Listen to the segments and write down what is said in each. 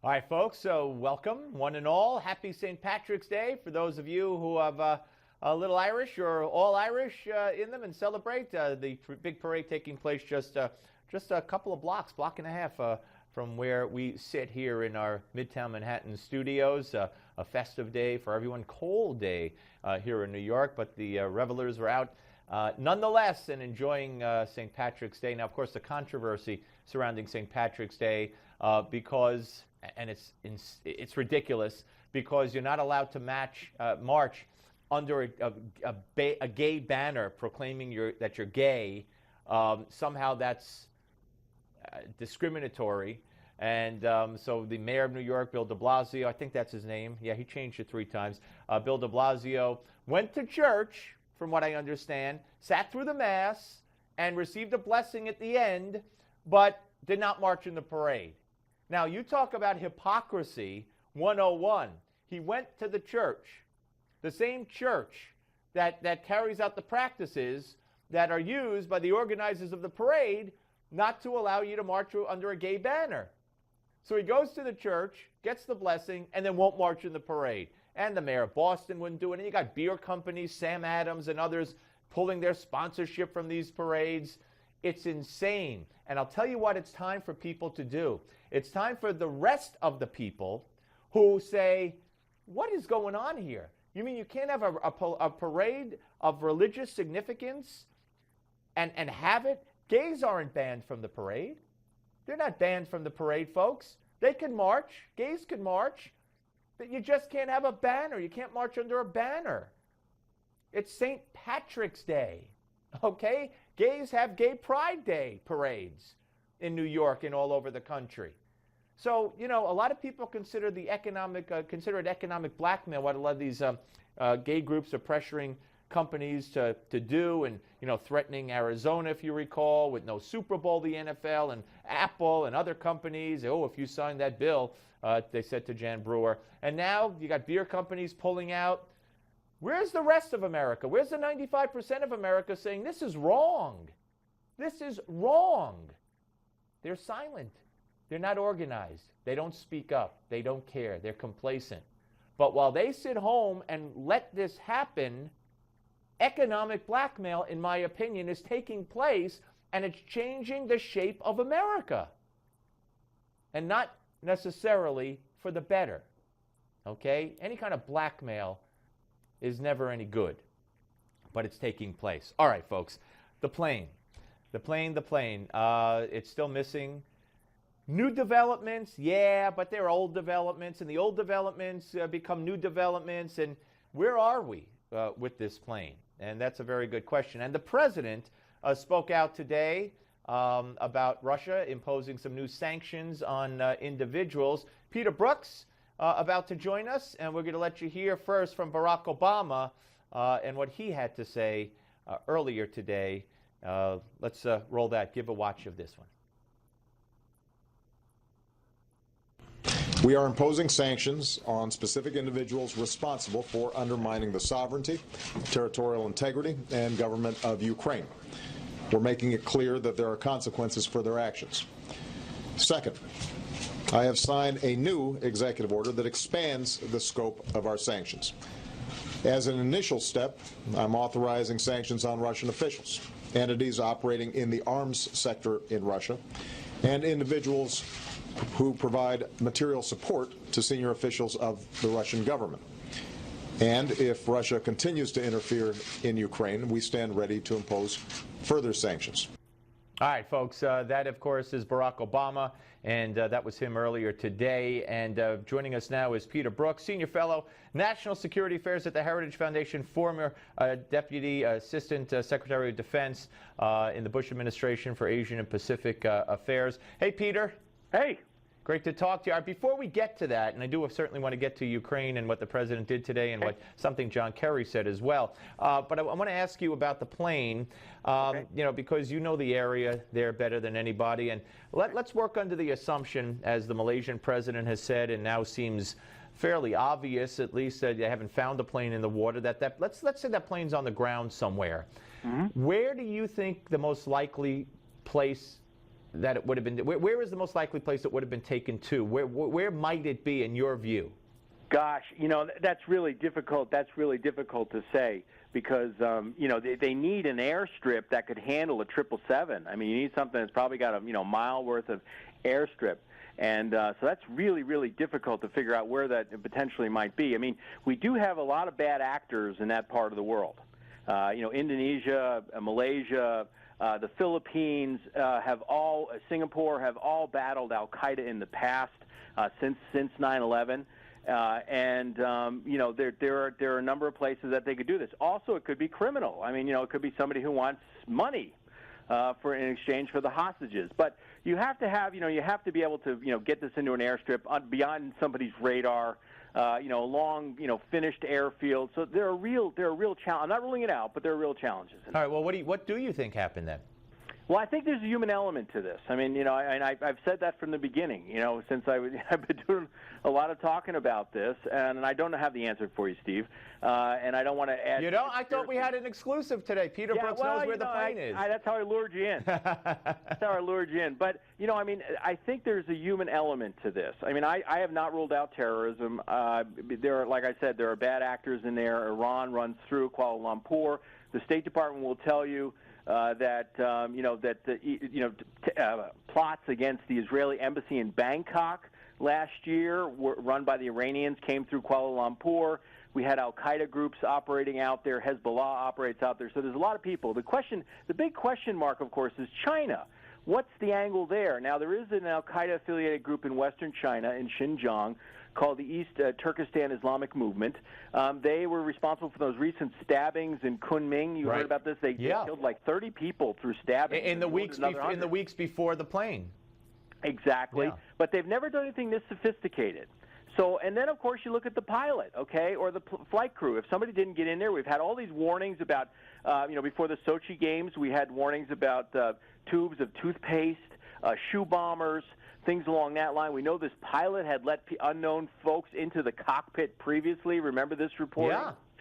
All right, folks, so welcome, one and all. Happy St. Patrick's Day for those of you who have a little Irish or all Irish in them and celebrate. The big parade taking place just a couple of block and a half from where we sit here in our Midtown Manhattan studios. A festive day for everyone, cold day here in New York, but the revelers were out nonetheless and enjoying St. Patrick's Day. Now, of course, the controversy surrounding St. Patrick's Day because, and it's ridiculous, because you're not allowed to march under a gay banner proclaiming that you're gay. Somehow that's discriminatory. And so the mayor of New York, Bill de Blasio, I think that's his name. Yeah, he changed it 3 times. Bill de Blasio went to church, from what I understand, sat through the Mass, and received a blessing at the end, but did not march in the parade. Now, you talk about hypocrisy 101. He went to the church, the same church that carries out the practices that are used by the organizers of the parade not to allow you to march under a gay banner. So he goes to the church, gets the blessing, and then won't march in the parade. And the mayor of Boston wouldn't do it. And you got beer companies, Sam Adams and others, pulling their sponsorship from these parades. It's insane. And I'll tell you what it's time for people to do. It's time for the rest of the people who say, what is going on here? You mean you can't have a parade of religious significance and have it? Gays aren't banned from the parade. They're not banned from the parade, folks. They can march. Gays can march. But you just can't have a banner. You can't march under a banner. It's St. Patrick's Day, okay? Gays have Gay Pride Day parades in New York and all over the country. So, you know, a lot of people consider it economic blackmail, what a lot of these gay groups are pressuring companies to do, and, you know, threatening Arizona, if you recall, with no Super Bowl, the NFL, and Apple and other companies. Oh, if you sign that bill, they said to Jan Brewer. And now you got beer companies pulling out. Where's the rest of America? Where's the 95% of America saying this is wrong? This is wrong. They're silent. They're not organized. They don't speak up. They don't care. They're complacent. But while they sit home and let this happen, economic blackmail, in my opinion, is taking place, and it's changing the shape of America. And not necessarily for the better. Okay? Any kind of blackmail is never any good. But it's taking place. All right, folks. The plane. It's still missing. New developments, yeah, but they're old developments, and the old developments become new developments. And where are we with this plane? And that's a very good question. And the president spoke out today about Russia imposing some new sanctions on individuals. Peter Brookes about to join us, and we're going to let you hear first from Barack Obama and what he had to say earlier today. Let's roll that. Give a watch of this one. We are imposing sanctions on specific individuals responsible for undermining the sovereignty, territorial integrity, and government of Ukraine. We're making it clear that there are consequences for their actions. Second, I have signed a new executive order that expands the scope of our sanctions. As an initial step, I'm authorizing sanctions on Russian officials, entities operating in the arms sector in Russia, and individuals who provide material support to senior officials of the Russian government. And if Russia continues to interfere in Ukraine, we stand ready to impose further sanctions. All right, folks, that, of course, is Barack Obama, and that was him earlier today. And joining us now is Peter Brookes, Senior Fellow, National Security Affairs at the Heritage Foundation, former Deputy Assistant Secretary of Defense in the Bush administration for Asian and Pacific Affairs. Hey, Peter. Hey. Great to talk to you. Before we get to that, and I do certainly want to get to Ukraine and what the president did today and what something John Kerry said as well. But I want to ask you about the plane, you know, because you know the area there better than anybody. And let's work under the assumption, as the Malaysian president has said, and now seems fairly obvious, at least, that they haven't found the plane in the water. Let's say that plane's on the ground somewhere. Mm-hmm. Where do you think the most likely place that it would have been? Where is the most likely place it would have been taken to? Where might it be in your view? Gosh, that's really difficult. That's really difficult to say because they need an airstrip that could handle a 777. I mean, you need something that's probably got a mile worth of airstrip. And so that's really, really difficult to figure out where that potentially might be. I mean, we do have a lot of bad actors in that part of the world. Indonesia, Malaysia, the Philippines Singapore have all battled Al-Qaeda in the past since 9/11. There are a number of places that they could do this. Also, it could be criminal. I mean, it could be somebody who wants money in exchange for the hostages. But you have to have, you have to be able to, get this into an airstrip beyond somebody's radar, along, finished airfield. So there are real challenges. I'm not ruling it out, but there are real challenges. All right. Well, what do you think happened then? Well, I think there's a human element to this. I mean, and I've said that from the beginning, since I've been doing a lot of talking about this, and I don't have the answer for you, Steve, and I don't want to add... You don't? I thought we had an exclusive today. Peter Brookes knows where the plane is. That's how I lured you in. That's how I lured you in. But, I think there's a human element to this. I mean, I have not ruled out terrorism. Like I said, there are bad actors in there. Iran runs through Kuala Lumpur. The State Department will tell you plots against the Israeli embassy in Bangkok last year were run by the Iranians came through Kuala Lumpur. We had Al-Qaeda groups operating out there. Hezbollah operates out there. So there's a lot of people. The big question mark, of course, is China. What's the angle there? Now, there is an Al-Qaeda-affiliated group in western China, in Xinjiang, called the East Turkestan Islamic Movement. They were responsible for those recent stabbings in Kunming. You heard about this? They killed like 30 people through stabbing. In the weeks before the plane. Exactly. Yeah. But they've never done anything this sophisticated. So, and then, of course, you look at the pilot, okay, or the flight crew. If somebody didn't get in there, we've had all these warnings about, before the Sochi Games, we had warnings about tubes of toothpaste, shoe bombers, things along that line. We know this pilot had let unknown folks into the cockpit previously. Remember this report?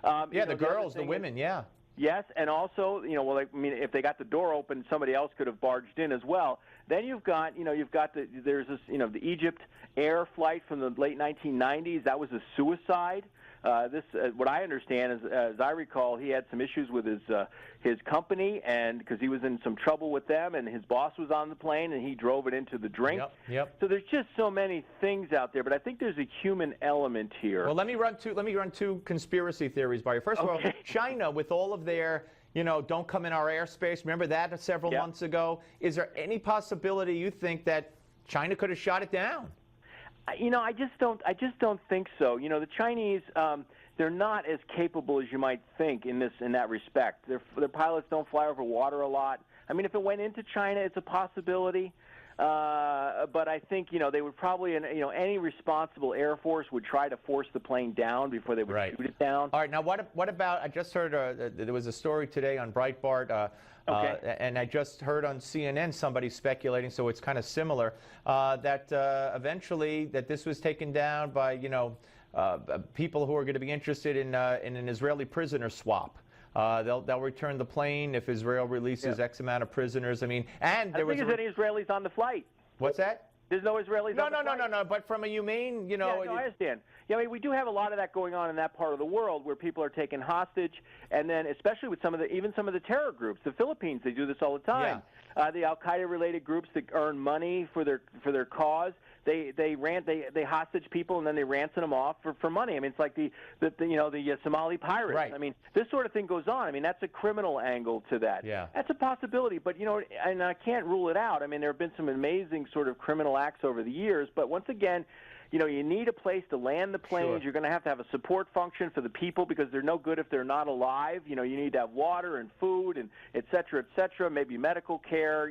Yeah. The girls, the women, yeah. Yes, and also, if they got the door open, somebody else could have barged in as well. Then you've got there's this, the Egypt Air flight from the late 1990s. That was a suicide. What I understand is, as I recall, he had some issues with his company, and because he was in some trouble with them, and his boss was on the plane, and he drove it into the drink. Yep. So there's just so many things out there, but I think there's a human element here. Well, let me run two conspiracy theories by you. First of all, China, with all of their don't come in our airspace. Remember that several months ago? Is there any possibility you think that China could have shot it down? I just don't think so. The Chinese, they're not as capable as you might think in that respect. Their pilots don't fly over water a lot. I mean, if it went into China, it's a possibility. But I think they would probably, any responsible Air Force would try to force the plane down before they would shoot it down. All right. Now, what about? I just heard there was a story today on Breitbart. And I just heard on CNN somebody speculating, so it's kind of similar, that eventually that this was taken down by people who are going to be interested in an Israeli prisoner swap. They'll return the plane if Israel releases X amount of prisoners. I mean, and there was any Israelis on the flight. What's that? There's no Israelis on the flight? No. But from a humane, I understand. Yeah, I mean, we do have a lot of that going on in that part of the world where people are taken hostage, and then especially with some of the terror groups, the Philippines, they do this all the time. The Al-Qaeda-related groups that earn money for their cause, they hostage people and then they ransom them off for money. I mean, it's like the Somali pirates. Right. I mean, this sort of thing goes on. I mean, that's a criminal angle to that. Yeah. That's a possibility, but and I can't rule it out. I mean, there have been some amazing sort of criminal acts over the years, but once again, you need a place to land the planes. Sure. You're going to have a support function for the people because they're no good if they're not alive. You need to have water and food and et cetera, maybe medical care.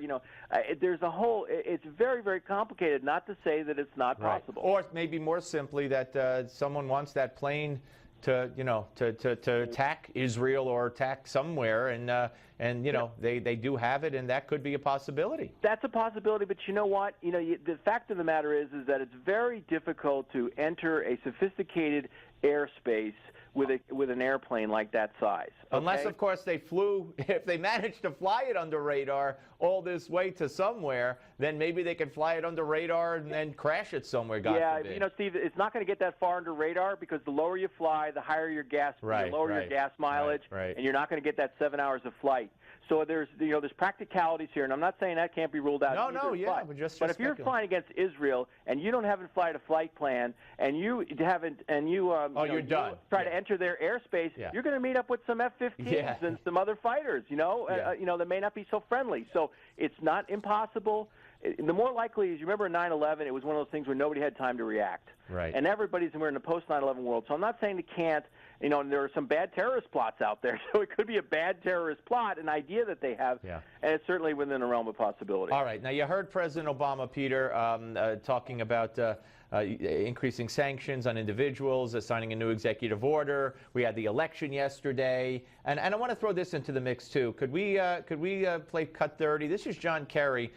There's a whole – it's very, very complicated, not to say that it's not possible. Or maybe more simply that someone wants that plane to attack Israel or attack somewhere, and they do have it, and that could be a possibility. That's a possibility, but you know what? The fact of the matter is that it's very difficult to enter a sophisticated airspace with an airplane like that size. Okay? Unless, of course, they flew, if they managed to fly it under radar all this way to somewhere, then maybe they could fly it under radar and then crash it somewhere, God forbid. You know, Steve, it's not going to get that far under radar because the lower you fly, the higher your gas, the lower your gas mileage, and you're not going to get that 7 hours of flight. So there's practicalities here, and I'm not saying that can't be ruled out. But if you're flying against Israel and you haven't flight a flight plan, and you haven't, and you're done. Try to enter their airspace, you're going to meet up with some F-15s and some other fighters. That may not be so friendly. So it's not impossible. The more likely is, you remember 9/11, it was one of those things where nobody had time to react. Right. And we're in the post-9/11 world. So I'm not saying they can't. And there are some bad terrorist plots out there. So it could be a bad terrorist plot, an idea that they have, and it's certainly within the realm of possibility. All right. Now, you heard President Obama, Peter, talking about increasing sanctions on individuals, signing a new executive order. We had the election yesterday. And I want to throw this into the mix, too. Could we play Cut 30? This is John Kerry.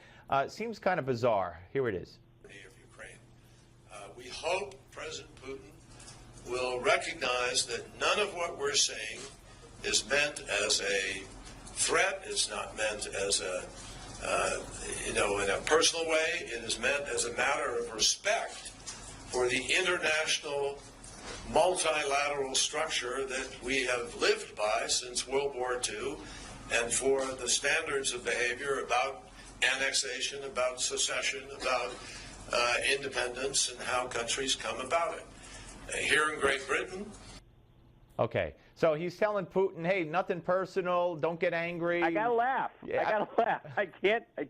Seems kind of bizarre. Here it is. Of Ukraine. We hope President Putin will recognize that none of what we're saying is meant as a threat. It's not meant as in a personal way. It is meant as a matter of respect for the international multilateral structure that we have lived by since World War II, and for the standards of behavior about annexation, about secession, about independence, and how countries come about it. Here in Great Britain. Okay, so he's telling Putin, hey, nothing personal, don't get angry. I gotta laugh. Yeah. I gotta laugh. I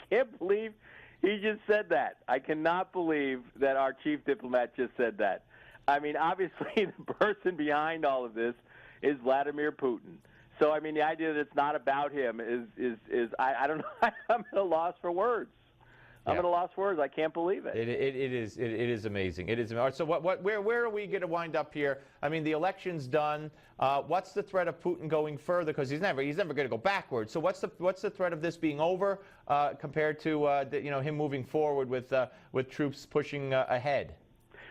can't believe he just said that. I cannot believe that our chief diplomat just said that. I mean, obviously the person behind all of this is Vladimir Putin. So I mean, the idea that it's not about him is I don't know. I'm at a loss for words. I'm at a loss for words. I can't believe it. It is amazing. It is. So where are we going to wind up here? I mean, the election's done. What's the threat of Putin going further? Because he's never going to go backwards. So what's the threat of this being over compared to him moving forward with troops pushing ahead?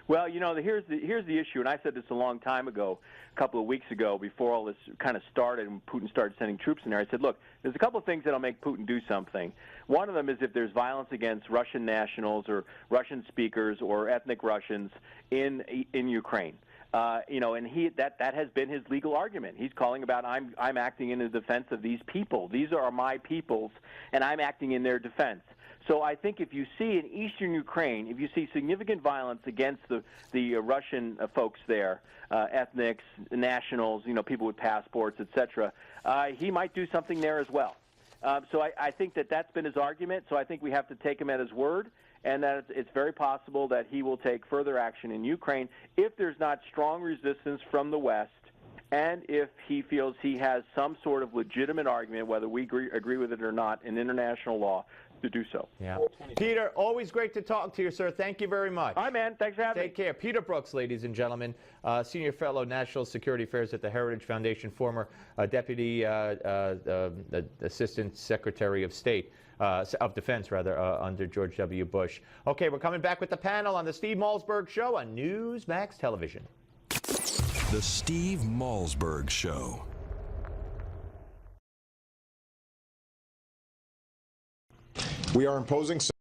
Well, here's the issue, and I said this a long time ago, a couple of weeks ago, before all this kind of started and Putin started sending troops in there. I said, look, there's a couple of things that'll make Putin do something. One of them is if there's violence against Russian nationals or Russian speakers or ethnic Russians in Ukraine. And that has been his legal argument. He's calling about I'm acting in the defense of these people. These are my peoples, and I'm acting in their defense. So I think if you see in eastern Ukraine, if you see significant violence against the Russian folks there, ethnics, nationals, people with passports, etc., he might do something there as well. So I think that's been his argument. So I think we have to take him at his word, and that it's very possible that he will take further action in Ukraine if there's not strong resistance from the West, and if he feels he has some sort of legitimate argument, whether we agree with it or not, in international law, to do so. Yeah. Peter, always great to talk to you, sir. Thank you very much. Hi, man. Thanks for having me. Take care. Peter Brookes, ladies and gentlemen, Senior Fellow, National Security Affairs at the Heritage Foundation, former Deputy Assistant Secretary of State, of Defense, rather, under George W. Bush. Okay, we're coming back with the panel on the Steve Malzberg Show on Newsmax Television. The Steve Malzberg Show. We are imposing